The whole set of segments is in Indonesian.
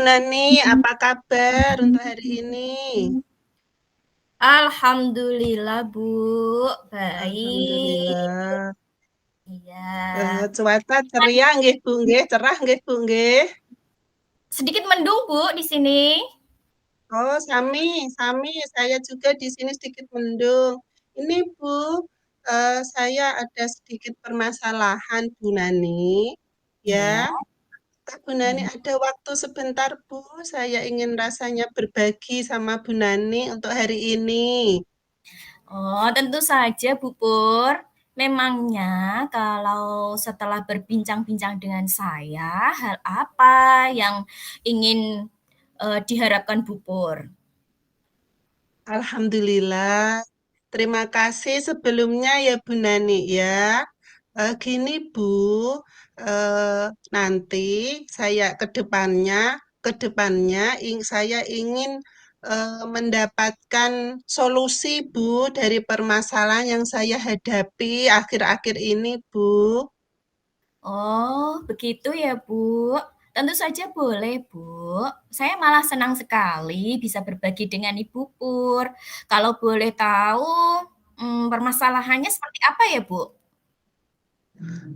Nani, apa kabar untuk hari ini? Alhamdulillah, Bu. Baik. Alhamdulillah. Iya. Cuaca ceria nggih Bu nggih, cerah nggih Bu nggih. Sedikit mendung, Bu, di sini. Oh, sami, sami. Saya juga di sini sedikit mendung. Ini Bu, saya ada sedikit permasalahan Bu Nani. Iya. Ya, Kak Bu Nani ada waktu sebentar Bu. Saya ingin rasanya berbagi sama Bu Nani untuk hari ini. Oh, tentu saja, Bu Pur. Memangnya kalau setelah berbincang-bincang dengan saya, hal apa yang ingin diharapkan Bu Pur? Alhamdulillah. Terima kasih sebelumnya ya Bu Nani ya. Gini Bu, nanti saya ke depannya saya ingin mendapatkan solusi Bu dari permasalahan yang saya hadapi akhir-akhir ini Bu. Oh, begitu ya, Bu. Tentu saja boleh, Bu. Saya malah senang sekali bisa berbagi dengan Ibu Pur. Kalau boleh tahu, permasalahannya seperti apa ya, Bu?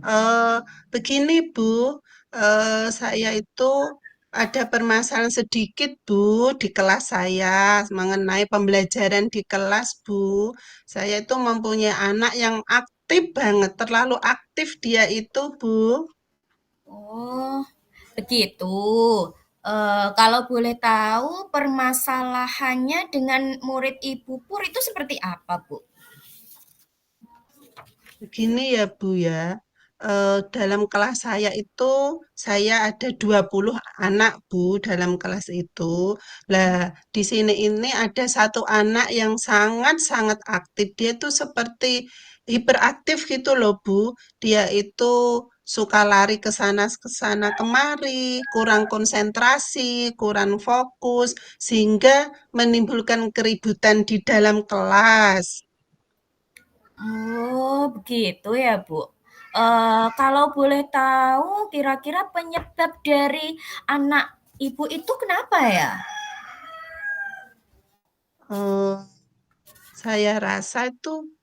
Eh, Begini Bu, saya itu ada permasalahan sedikit Bu di kelas saya mengenai pembelajaran di kelas Bu. Saya itu mempunyai anak yang aktif banget, terlalu aktif dia itu Bu. Oh, begitu. Kalau boleh tahu, permasalahannya dengan murid Ibu Pur itu seperti apa, Bu? Begini ya Bu ya, dalam kelas saya itu saya ada 20 anak Bu dalam kelas itu. Lah di sini ini ada satu anak yang sangat-sangat aktif. Dia tuh seperti hiperaktif gitu loh Bu. Dia itu suka lari ke sana kemari, kurang konsentrasi, kurang fokus, sehingga menimbulkan keributan di dalam kelas. Oh, begitu ya, Bu. Kalau boleh tahu, kira-kira penyebab dari anak Ibu itu kenapa ya? Eh, saya rasa itu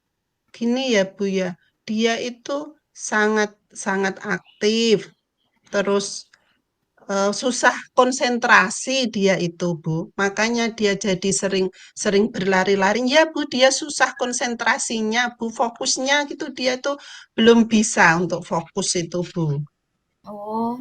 gini ya Bu ya, dia itu sangat sangat aktif, terus susah konsentrasi dia itu Bu. Makanya dia jadi sering sering berlari-lari. Ya Bu, dia susah konsentrasinya Bu, fokusnya gitu dia tuh belum bisa untuk fokus itu Bu. Oh,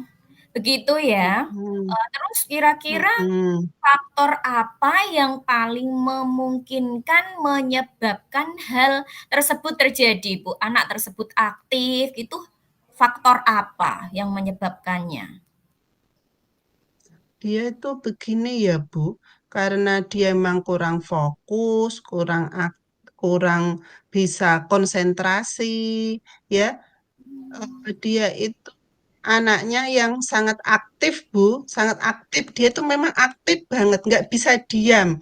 begitu ya. Mm-mm, Terus kira-kira mm-mm. faktor apa yang paling memungkinkan menyebabkan hal tersebut terjadi, Bu? Anak tersebut aktif, itu faktor apa yang menyebabkannya? Dia itu begini ya Bu, karena dia emang kurang fokus, kurang bisa konsentrasi, ya. Dia itu anaknya yang sangat aktif Bu, sangat aktif. Dia itu memang aktif banget, nggak bisa diam.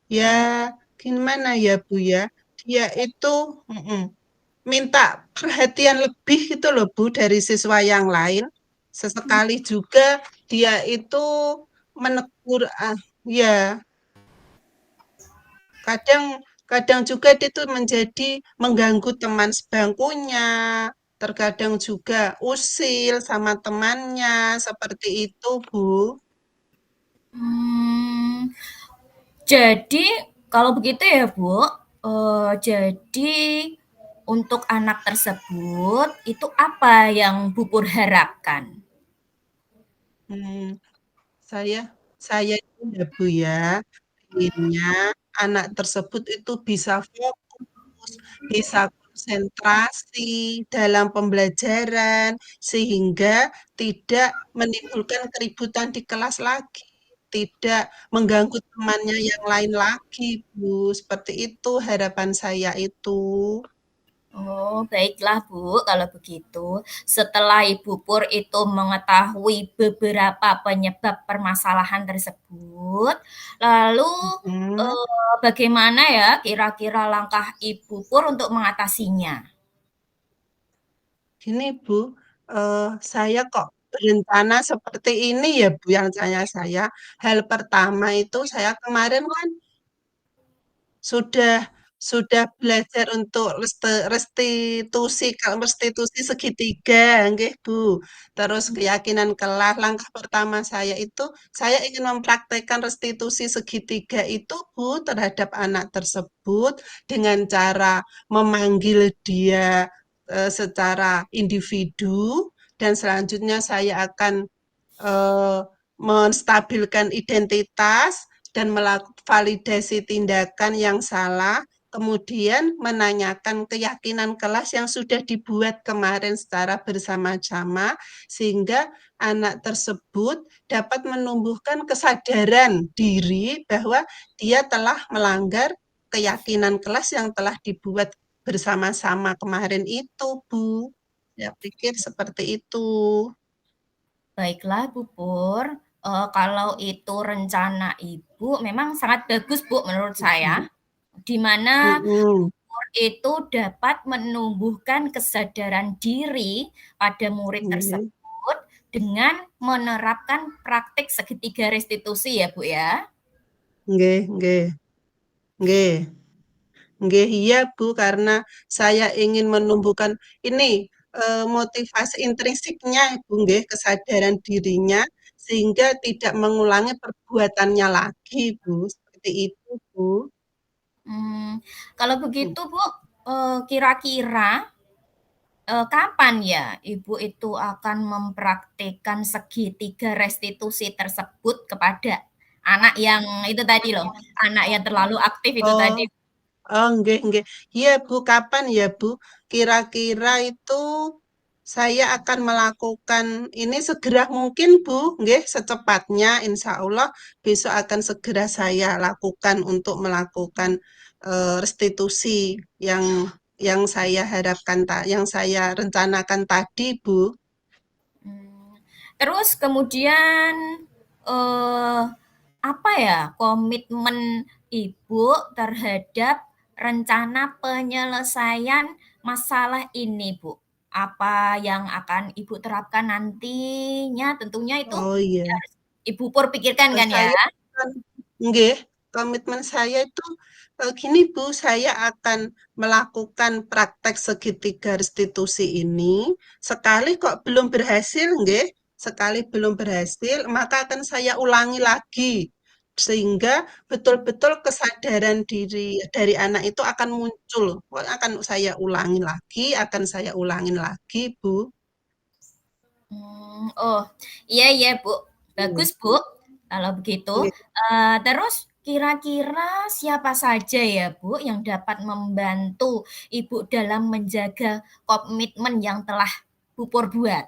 Ya, gimana ya Bu ya? Dia itu mm-mm, minta perhatian lebih gitu loh Bu dari siswa yang lain. Sesekali juga dia itu menegur, ya, kadang kadang juga dia tuh menjadi mengganggu teman sebangkunya, terkadang juga usil sama temannya, seperti itu Bu. Hmm, jadi kalau begitu ya, Bu, jadi untuk anak tersebut itu apa yang Bu Pur harapkan? Hmm, saya saya itu ya Bu ya, inginnya anak tersebut itu bisa fokus, bisa konsentrasi dalam pembelajaran, sehingga tidak menimbulkan keributan di kelas lagi, tidak mengganggu temannya yang lain lagi, Bu. Seperti itu harapan saya itu. Oh, baiklah Bu, kalau begitu. Setelah Ibu Pur itu mengetahui beberapa penyebab permasalahan tersebut, lalu Hmm, bagaimana ya kira-kira langkah Ibu Pur untuk mengatasinya? Gini Bu, saya kok berencana seperti ini ya Bu yang saya. Hal pertama itu saya kemarin kan sudah sudah belajar untuk restitusi, kalau restitusi segitiga, nggih, Bu. Terus keyakinan kelas, langkah pertama saya itu, saya ingin mempraktekkan restitusi segitiga itu, Bu, terhadap anak tersebut dengan cara memanggil dia secara individu, dan selanjutnya saya akan eh, menstabilkan identitas dan melakukan validasi tindakan yang salah, kemudian menanyakan keyakinan kelas yang sudah dibuat kemarin secara bersama-sama, sehingga anak tersebut dapat menumbuhkan kesadaran diri bahwa dia telah melanggar keyakinan kelas yang telah dibuat bersama-sama kemarin itu, Bu. Saya pikir seperti itu. Baiklah Bu Pur, kalau itu rencana Ibu memang sangat bagus Bu menurut saya, di mana Mm-mm. itu dapat menumbuhkan kesadaran diri pada murid Nggih, tersebut dengan menerapkan praktik segitiga restitusi ya Bu ya. nggih, nggih, nggih. Nggih, iya Bu, karena saya ingin menumbuhkan ini motivasi intrinsiknya Bu, nggih, kesadaran dirinya sehingga tidak mengulangi perbuatannya lagi Bu, seperti itu Bu. Kalau begitu Bu, kira-kira kapan ya Ibu itu akan mempraktikkan segitiga restitusi tersebut kepada anak yang itu tadi loh, anak yang terlalu aktif itu Oh, tadi? oh, nggih, nggih. Iya Bu, kapan ya Bu? Kira-kira itu saya akan melakukan ini segera mungkin Bu, nggih, secepatnya insya Allah besok akan segera saya lakukan untuk melakukan restitusi yang saya harapkan, yang saya rencanakan tadi Bu. Hmm, Terus kemudian eh, apa ya komitmen Ibu terhadap rencana penyelesaian masalah ini, Bu? Apa yang akan Ibu terapkan nantinya? Tentunya itu Oh iya. harus Ibu Pur pikirkan kan ya? Saya akan, nggih, komitmen saya itu gini Bu, saya akan melakukan praktek segitiga restitusi ini. Sekali kok belum berhasil, nggih, sekali belum berhasil, maka akan saya ulangi lagi. Sehingga betul-betul kesadaran diri dari anak itu akan muncul. Akan saya ulangi lagi, akan saya ulangin lagi, Bu. Oh, iya iya, Bu. Iya, Bagus, Bu, kalau begitu. nggih. Terus kira-kira siapa saja ya, Bu, yang dapat membantu Ibu dalam menjaga komitmen yang telah Bu Pur buat?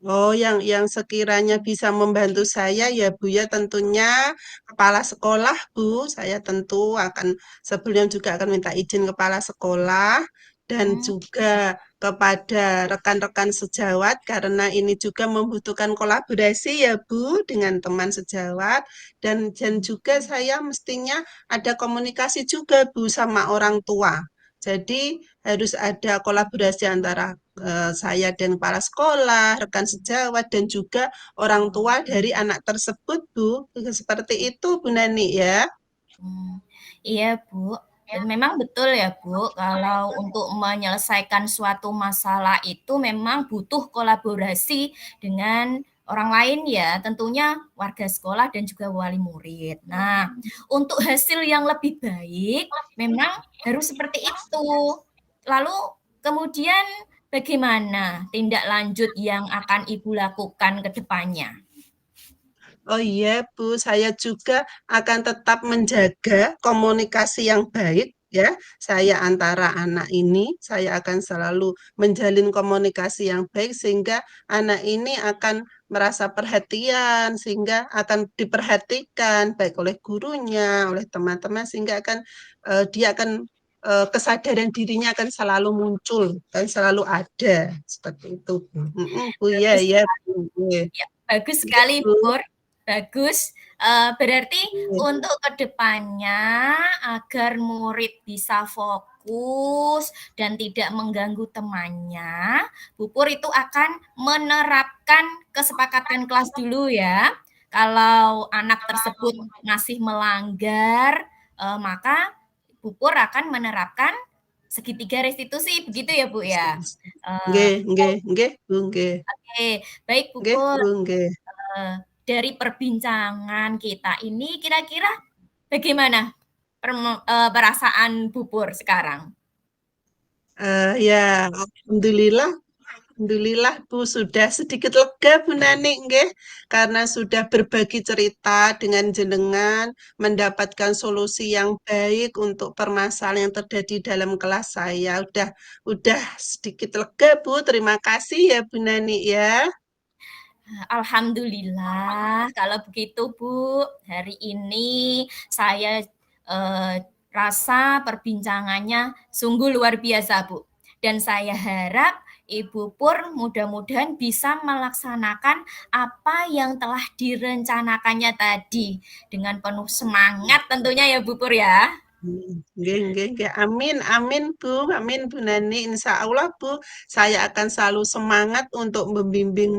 Oh, yang sekiranya bisa membantu saya ya Bu ya tentunya kepala sekolah Bu. Saya tentu akan sebelumnya juga akan minta izin kepala sekolah dan Mmm, juga kepada rekan-rekan sejawat karena ini juga membutuhkan kolaborasi ya Bu dengan teman sejawat dan juga saya mestinya ada komunikasi juga Bu sama orang tua. Jadi harus ada kolaborasi antara saya dan kepala sekolah, rekan sejawat, dan juga orang tua dari anak tersebut, Bu. Seperti itu, Bu Nani, ya. mmm, iya, Bu. Dan memang betul ya, Bu, kalau untuk menyelesaikan suatu masalah itu memang butuh kolaborasi dengan orang lain ya, tentunya warga sekolah dan juga wali murid. Nah, untuk hasil yang lebih baik memang harus seperti itu. Lalu kemudian bagaimana tindak lanjut yang akan Ibu lakukan ke depannya? Oh iya, Bu, saya juga akan tetap menjaga komunikasi yang baik, ya. Saya antara anak ini, saya akan selalu menjalin komunikasi yang baik sehingga anak ini akan merasa perhatian, sehingga akan diperhatikan baik oleh gurunya, oleh teman-teman, sehingga dia akan kesadaran dirinya akan selalu muncul dan selalu ada seperti itu, Bu. Bu, ya, Bagus ya, Bu. Iya, Ya, bagus iya, sekali, Bu. Pur. Bagus. Berarti Iya. untuk kedepannya agar murid bisa fokus fokus dan tidak mengganggu temannya, Pupur itu akan menerapkan kesepakatan kelas dulu ya. Kalau anak tersebut masih melanggar, maka Pupur akan menerapkan segitiga restitusi, begitu ya Bu ya? Nggih, nggih, nggih, Bu, nggih. Oke, baik Nggih, Pupur. Bu, nggih. Dari perbincangan kita ini kira-kira bagaimana perasaan Pupur sekarang? Ya, alhamdulillah, alhamdulillah Bu sudah sedikit lega Bu Nani, nggih, karena sudah berbagi cerita dengan jenengan, mendapatkan solusi yang baik untuk permasalahan yang terjadi dalam kelas saya. Udah sedikit lega Bu. Terima kasih ya Bu Nani ya. Alhamdulillah, kalau begitu Bu, hari ini saya rasa perbincangannya sungguh luar biasa Bu. Dan saya harap Ibu Pur mudah-mudahan bisa melaksanakan apa yang telah direncanakannya tadi dengan penuh semangat tentunya ya Bu Pur ya. Nggih, nggih, nggih. Amin, amin amin Bu Nani. Insya Allah Bu, saya akan selalu semangat untuk membimbing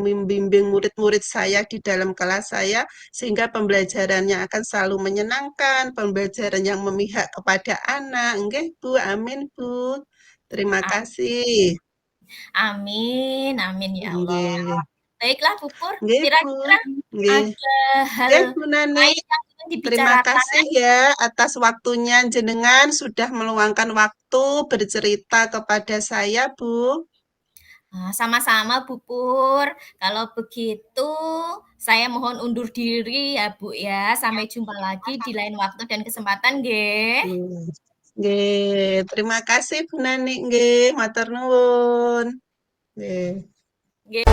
murid-murid saya di dalam kelas saya, sehingga pembelajarannya akan selalu menyenangkan, pembelajaran yang memihak kepada anak. Nggih Bu, amin Bu. Terima kasih. Amin, amin ya Allah. Nggih, Baiklah Bu Pur, nggih Bu. kira-kira Nggih, ada hal nggih Bu Nani. lain yang ingin Terima dibicarakan? kasih ya atas waktunya jenengan sudah meluangkan waktu bercerita kepada saya, Bu. Sama-sama Bu Pur. Kalau begitu saya mohon undur diri ya Bu ya. Sampai jumpa lagi di lain waktu dan kesempatan nggih. Hmm. Nggih, terima kasih Bu Nani nggih, matur nuwun. Nggih. Nggih.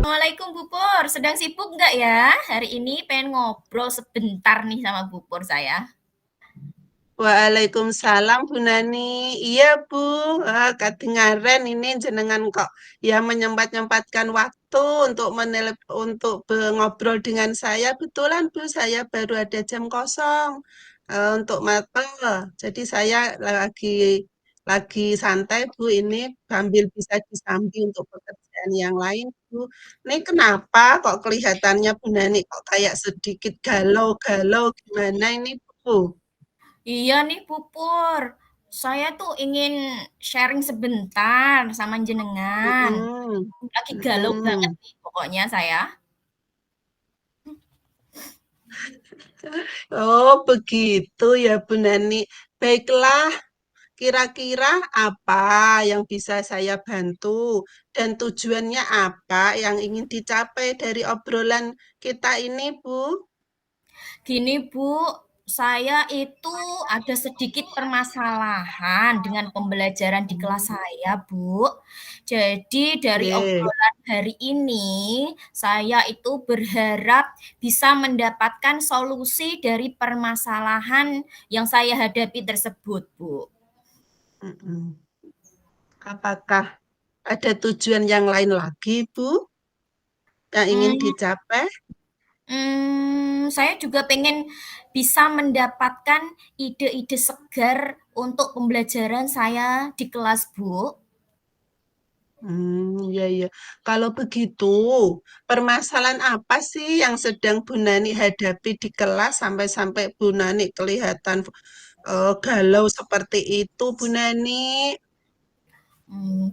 Assalamualaikum Bu Pur, sedang sibuk nggak ya? Hari ini pengen ngobrol sebentar nih sama Bu Pur saya. Waalaikumsalam Bu Nani. Iya Bu, kedengaran ini jenengan kok ya menyempatkan waktu untuk ngobrol dengan saya. Betulan Bu, saya baru ada jam kosong untuk mapel. Jadi saya lagi santai Bu ini sambil bisa disambi untuk pekerjaan yang lain Bu. Ini kenapa kok kelihatannya Bu Nani kok kayak sedikit galau-galau gimana ini Bu? Iya nih Bu Pur, saya tuh ingin sharing sebentar sama jenengan. Mhm, Lagi galau banget mhm. nih pokoknya saya. Oh, begitu ya Bu Nani. Baiklah, kira-kira apa yang bisa saya bantu dan tujuannya apa yang ingin dicapai dari obrolan kita ini, Bu? Gini Bu, saya itu ada sedikit permasalahan dengan pembelajaran di kelas Hmm, saya, Bu. Jadi dari nggih. obrolan hari ini, saya itu berharap bisa mendapatkan solusi dari permasalahan yang saya hadapi tersebut, Bu. Mhm. Apakah ada tujuan yang lain lagi, Bu, yang ingin Hmm, dicapai? Saya juga pengen bisa mendapatkan ide-ide segar untuk pembelajaran saya di kelas, Bu. Iya, iya. Kalau begitu, permasalahan apa sih yang sedang Bu Nani hadapi di kelas sampai-sampai Bu Nani kelihatan galau seperti itu, Bu Nani?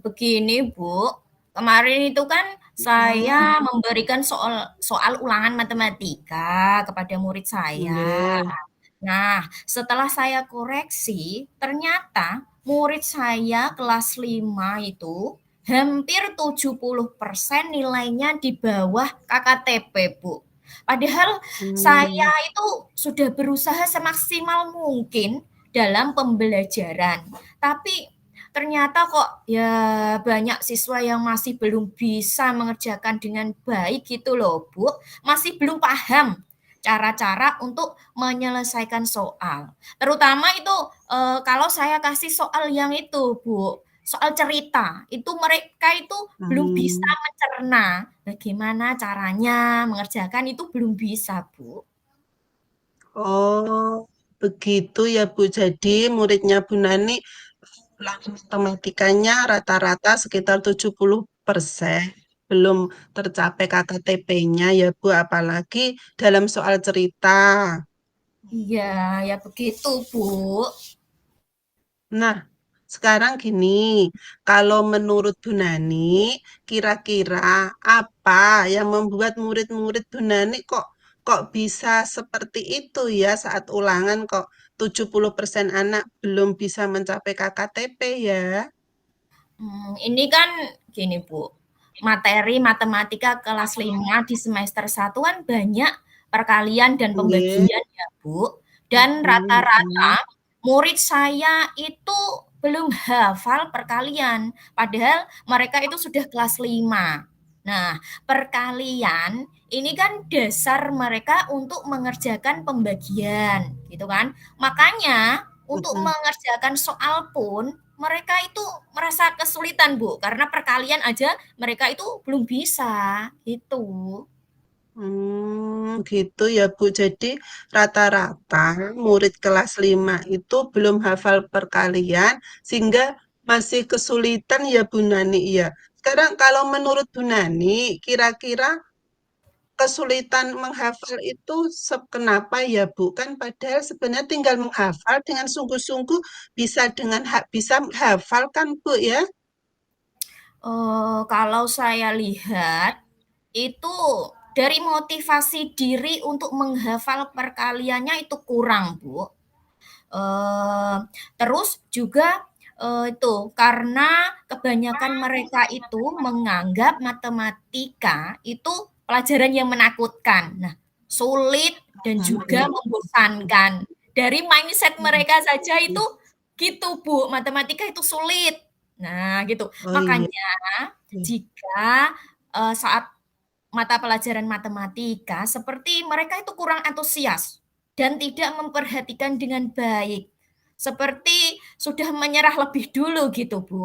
Begini Bu, kemarin itu kan Hmm, saya memberikan soal soal ulangan matematika kepada murid saya. nggih. Nah, setelah saya koreksi, ternyata murid saya kelas 5 itu hampir 70% nilainya di bawah KKTP, Bu. Padahal saya Hmm, itu sudah berusaha semaksimal mungkin dalam pembelajaran. Tapi ternyata kok ya banyak siswa yang masih belum bisa mengerjakan dengan baik gitu loh, Bu. Masih belum paham cara-cara untuk menyelesaikan soal. Terutama itu kalau saya kasih soal yang itu, Bu, soal cerita, itu mereka itu belum bisa Hmm. mencerna bagaimana caranya mengerjakan itu belum bisa, Bu. Oh, begitu ya Bu. Jadi muridnya Bu Nani ulangan matematikanya rata-rata sekitar 70%. Belum tercapai KKTP-nya ya Bu, apalagi dalam soal cerita. Iya, ya begitu, Bu. Nah, sekarang gini, kalau menurut Bu Nani, kira-kira apa yang membuat murid-murid Bu Nani kok bisa seperti itu ya saat ulangan kok 70% anak belum bisa mencapai KKTP ya? Ini kan gini, Bu, materi matematika kelas 5 di semester 1 kan banyak perkalian dan Nggih. pembagian ya, Bu. Dan Mm, rata-rata mm, murid saya itu belum hafal perkalian, padahal mereka itu sudah kelas 5. Nah, perkalian ini kan dasar mereka untuk mengerjakan pembagian, gitu kan. Makanya untuk mm. mengerjakan soal pun mereka itu merasa kesulitan, Bu, karena perkalian aja mereka itu belum bisa, gitu. Gitu ya Bu. Jadi rata-rata murid kelas 5 itu belum hafal perkalian sehingga masih kesulitan ya Bu Nani ya. Sekarang kalau menurut Bu Nani, kira-kira kesulitan menghafal itu kenapa ya Bu? Kan padahal sebenarnya tinggal menghafal dengan sungguh-sungguh bisa bisa hafal kan Bu ya? Kalau saya lihat, itu dari motivasi diri untuk menghafal perkaliannya itu kurang, Bu. Eee, Terus juga, itu karena kebanyakan mereka itu menganggap matematika itu pelajaran yang menakutkan. Nah, sulit dan juga Hmm. membosankan. Dari mindset mereka saja itu gitu, Bu, matematika itu sulit. Nah, gitu. Oh iya. Makanya jika, saat mata pelajaran matematika seperti mereka itu kurang antusias dan tidak memperhatikan dengan baik. Seperti sudah menyerah lebih dulu gitu, Bu.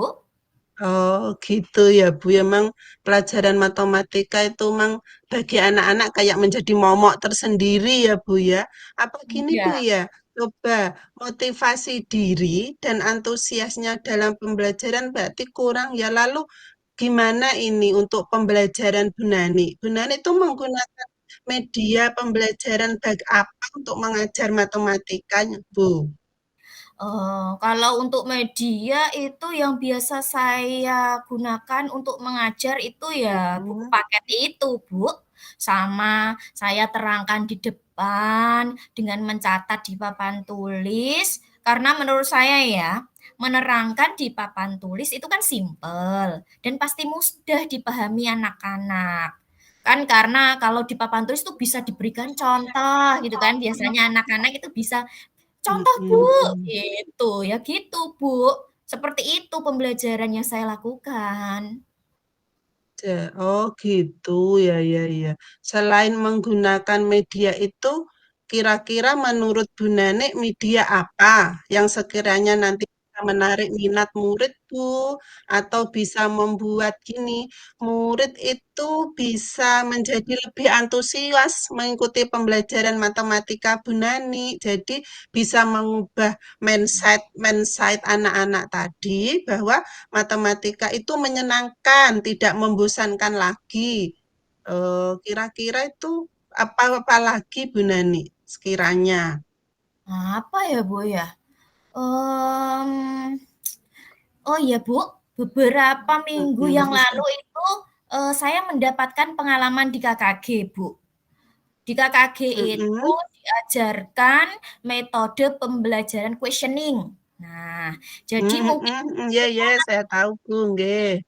Oh gitu ya Bu, emang pelajaran matematika itu memang bagi anak-anak kayak menjadi momok tersendiri ya Bu ya. Apa gini Bu Iya. ya, coba motivasi diri dan antusiasnya dalam pembelajaran berarti kurang ya. Lalu gimana ini untuk pembelajaran Bu Nani? Bu Nani itu menggunakan media pembelajaran apa untuk mengajar matematikanya Bu? Kalau untuk media itu yang biasa saya gunakan untuk mengajar itu ya buku Hmm, paket itu, Bu. Sama saya terangkan di depan dengan mencatat di papan tulis, karena menurut saya ya, menerangkan di papan tulis itu kan simpel dan pasti mudah dipahami anak-anak. Kan karena kalau di papan tulis itu bisa diberikan contoh gitu kan, biasanya anak-anak itu bisa hmm, contoh, Bu, hmm, hmm. gitu. Ya gitu, Bu. Seperti itu pembelajaran yang saya lakukan. Oh gitu ya ya ya. Selain menggunakan media itu, kira-kira menurut Bu Nani media apa yang sekiranya nanti bisa menarik minat murid Bu, atau bisa membuat gini, murid itu bisa menjadi lebih antusias mengikuti pembelajaran matematika Bu Nani. Jadi bisa mengubah mindset mindset anak-anak tadi bahwa matematika itu menyenangkan, tidak membosankan lagi. Kira-kira itu apa lagi Bu Nani sekiranya? Apa ya, Bu, ya? Mmm, oh iya, Bu, beberapa minggu yang Mm-mm. lalu itu, saya mendapatkan pengalaman di KKG, Bu. Di KKG itu Mm-mm. diajarkan metode pembelajaran questioning. Nah, jadi mungkin Mm-mm. Ya, ya, saya tahu Bu, nggih.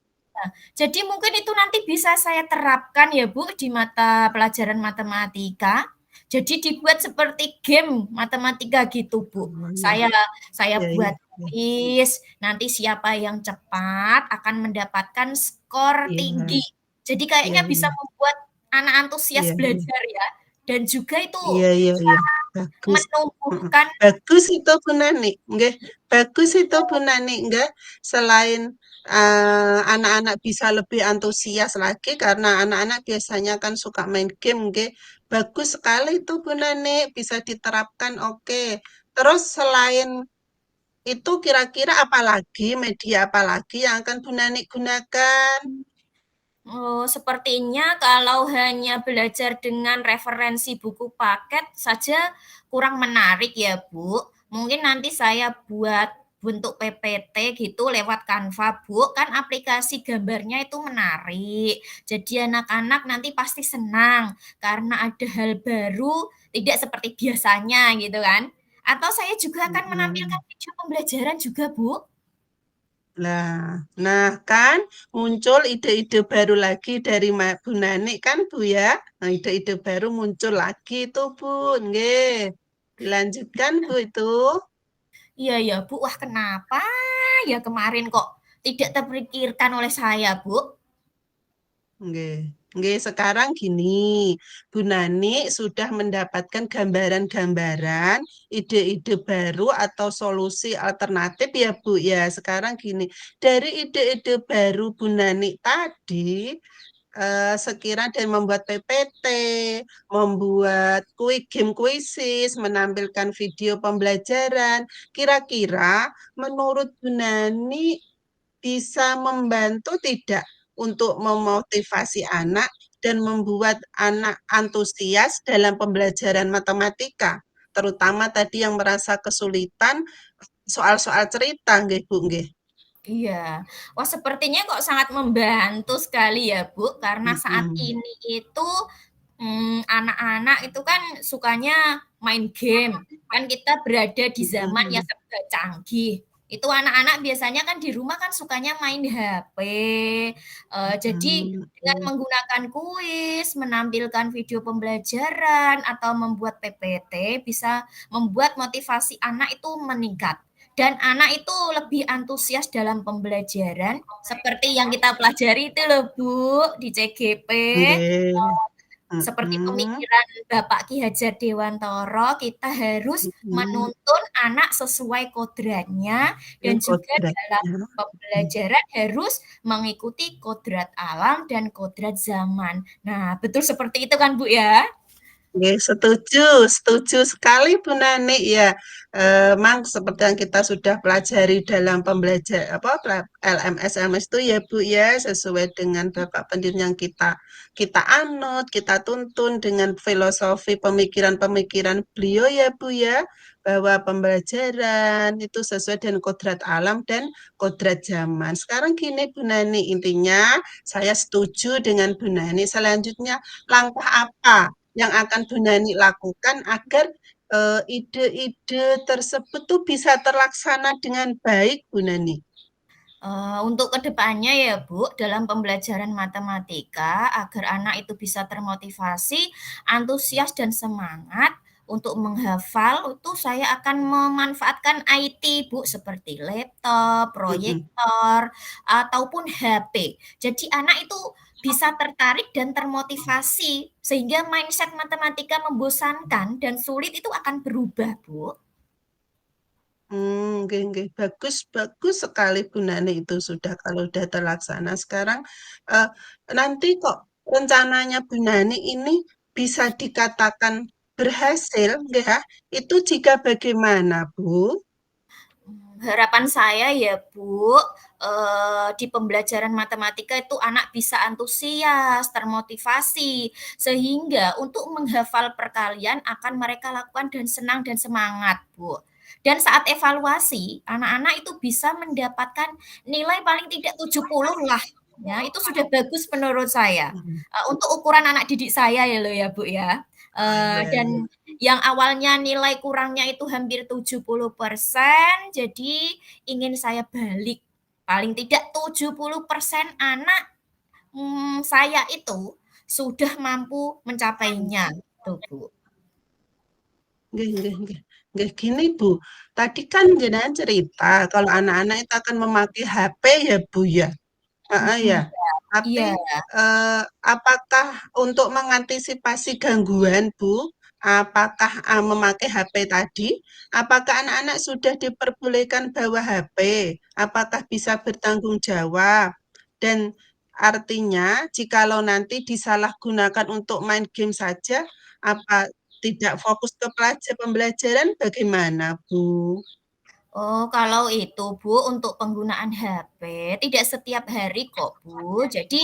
jadi mungkin itu nanti bisa saya terapkan ya Bu di mata pelajaran matematika. Jadi dibuat seperti game matematika gitu, Bu. Oh, iya, Saya iya, iya, buat iya, kuis, nanti siapa yang cepat akan mendapatkan skor iya, tinggi. Jadi iya, kayaknya bisa iya, membuat anak antusias iya, iya. belajar ya. Dan juga itu Iya, iya, bisa iya. Bagus. Heeh. menumbuhkan. Bagus itu Bu Nani, nggih. Bagus itu Bu Nani, nggih. Selain anak-anak bisa lebih antusias lagi karena anak-anak biasanya kan suka main game, nggih. Bagus sekali itu Bu Nani, bisa diterapkan. Oke. Terus selain itu kira-kira apalagi media apalagi yang akan Bu Nani gunakan? Oh, sepertinya kalau hanya belajar dengan referensi buku paket saja kurang menarik ya, Bu. Mungkin nanti saya buat bentuk PPT gitu lewat Canva, Bu. Kan aplikasi gambarnya itu menarik. Jadi anak-anak nanti pasti senang karena ada hal baru, tidak seperti biasanya gitu kan. Atau saya juga akan menampilkan Mm-mm. video pembelajaran juga, Bu. Nah, kan muncul ide-ide baru lagi dari Bu Nani kan Bu ya. Nah, ide-ide baru muncul lagi tuh Bu. Nggih. Dilanjutkan Bu itu. Iya ya, Bu. Wah, kenapa ya kemarin kok tidak terpikirkan oleh saya, Bu? Nggih. Nggih, sekarang gini, Bu Nani sudah mendapatkan gambaran-gambaran, ide-ide baru atau solusi alternatif ya Bu ya. Sekarang gini, dari ide-ide baru Bu Nani tadi, sekira dan membuat PPT, membuat game kuisis, menampilkan video pembelajaran. Kira-kira menurut Bu Nani bisa membantu tidak untuk memotivasi anak dan membuat anak antusias dalam pembelajaran matematika, terutama tadi yang merasa kesulitan soal-soal cerita, nggih Bu, nggih. Iya. Wah, sepertinya kok sangat membantu sekali ya, Bu, karena saat Mm-mm. ini itu anak-anak itu kan sukanya main game. Kan kita berada di zaman yang Mm-mm. serba canggih. Itu anak-anak biasanya kan di rumah kan sukanya main HP. Jadi dengan Mm-mm. menggunakan kuis, menampilkan video pembelajaran atau membuat PPT bisa membuat motivasi anak itu meningkat. Dan anak itu lebih antusias dalam pembelajaran seperti yang kita pelajari itu loh Bu di CGP, Nggih. seperti Mm-mm. pemikiran Bapak Ki Hajar Dewantoro, kita harus Mm-mm. menuntun anak sesuai kodratnya Ini dan juga dalam kodratnya. pembelajaran harus mengikuti kodrat alam dan kodrat zaman. Nah, betul seperti itu kan Bu ya? Oke, setuju, setuju sekali Bu Nani ya. Memang seperti yang kita sudah pelajari dalam pembelajar apa LMS LMS itu ya Bu ya, sesuai dengan Bapak Pendiri yang kita anut, kita tuntun dengan filosofi pemikiran-pemikiran beliau ya Bu ya, bahwa pembelajaran itu sesuai dengan kodrat alam dan kodrat zaman. Sekarang gini Bu Nani, intinya saya setuju dengan Bu Nani. Selanjutnya langkah apa yang akan Bu Nani lakukan agar ide-ide tersebut tuh bisa terlaksana dengan baik, Bu Nani? Untuk kedepannya ya Bu, dalam pembelajaran matematika agar anak itu bisa termotivasi, antusias dan semangat untuk menghafal itu saya akan memanfaatkan IT Bu seperti laptop, Mm-mm. proyektor ataupun HP. Jadi anak itu bisa tertarik dan termotivasi sehingga mindset matematika membosankan dan sulit itu akan berubah Bu. Nggih, nggih. Bagus, bagus sekali Bu Nani itu sudah kalau sudah terlaksana. Sekarang eh, nanti kok rencananya Bu Nani ini bisa dikatakan berhasil, nggih ya? Itu jika bagaimana, Bu? Harapan saya ya Bu, di pembelajaran matematika itu anak bisa antusias, termotivasi, sehingga untuk menghafal perkalian akan mereka lakukan dan senang dan semangat Bu. Dan saat evaluasi, anak-anak itu bisa mendapatkan nilai paling tidak 70 lah. Ya, itu sudah bagus menurut saya. Mm. Untuk ukuran anak didik saya ya loh ya Bu ya. Ah, iya, iya. Dan yang awalnya nilai kurangnya itu hampir 70%, jadi ingin saya balik. Paling tidak 70% anak saya itu sudah mampu mencapainya, tuh Bu. nggih, nggih, nggih. Nggih, gini Bu, tadi kan jenengan cerita kalau anak-anak itu akan memakai HP ya Bu ya? Heeh Mhm, ya. Tapi iya. apakah untuk mengantisipasi gangguan, Bu, apakah memakai HP tadi, apakah anak-anak sudah diperbolehkan bawa HP? Apakah bisa bertanggung jawab? Dan artinya, jikalau nanti disalahgunakan untuk main game saja, apa tidak fokus ke pembelajaran bagaimana, Bu? Oh, kalau itu Bu, untuk penggunaan HP tidak setiap hari kok Bu. Jadi,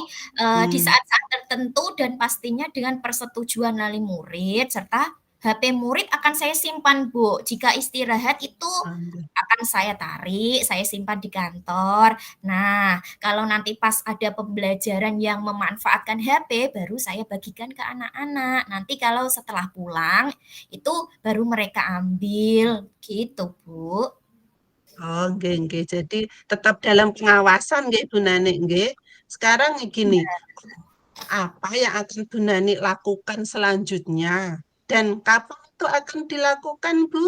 di Hmm, saat-saat tertentu dan pastinya dengan persetujuan wali murid serta HP murid akan saya simpan Bu. Jika istirahat itu ah, akan saya tarik, saya simpan di kantor. Nah, kalau nanti pas ada pembelajaran yang memanfaatkan HP, baru saya bagikan ke anak-anak. Nanti kalau setelah pulang, itu baru mereka ambil, gitu Bu. oh, nggih, nggih. Jadi tetap dalam pengawasan nggih Bu Nani nggih. Sekarang gini, apa yang akan Bu Nani lakukan selanjutnya? Dan kapan itu akan dilakukan, Bu?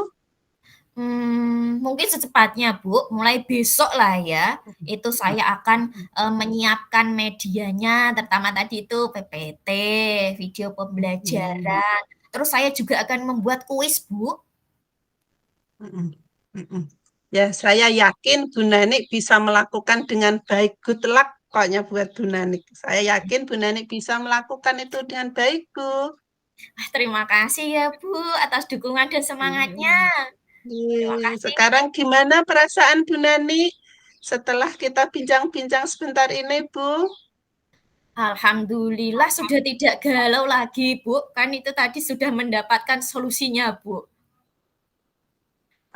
Mungkin secepatnya, Bu, mulai besok lah ya, itu saya akan, menyiapkan medianya, terutama tadi itu PPT, video Mm, pembelajaran, terus saya juga akan membuat kuis, Bu. mm, mm. Ya, saya yakin Bu Nani bisa melakukan dengan baik. Good luck pokoknya buat Bu Nani. Saya yakin Bu Nani bisa melakukan itu dengan baik, Bu. Terima kasih ya, Bu, atas dukungan dan semangatnya. Hmm. Terima kasih. Sekarang gimana perasaan Bu Nani setelah kita bincang-bincang sebentar ini, Bu? Alhamdulillah sudah tidak galau lagi, Bu, kan itu tadi sudah mendapatkan solusinya, Bu.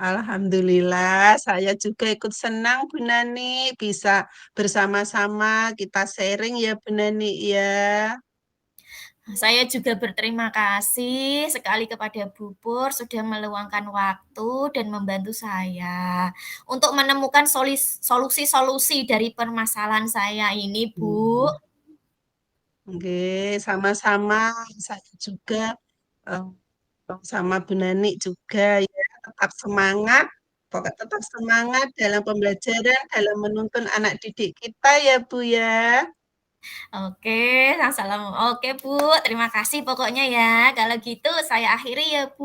Alhamdulillah, saya juga ikut senang Bu Nani bisa bersama-sama kita sharing ya Bu Nani ya. Saya juga berterima kasih sekali kepada Bu Pur sudah meluangkan waktu dan membantu saya untuk menemukan solusi-solusi dari permasalahan saya ini, Bu. Hmm. Oke, sama-sama. Saya juga eh, sama Bu Nani juga ya. Tetap semangat, pokoknya tetap semangat dalam pembelajaran, dalam menuntun anak didik kita ya Bu ya. Oke, salam oke, Bu. Terima kasih pokoknya ya. Kalau gitu saya akhiri ya, Bu,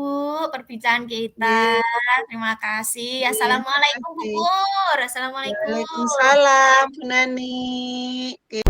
perbincangan kita. Oke, Terima kasih. oke, terima Assalamualaikum, Bu kasih. Pur. Assalamualaikum. Waalaikumsalam Bu Nani. Oke.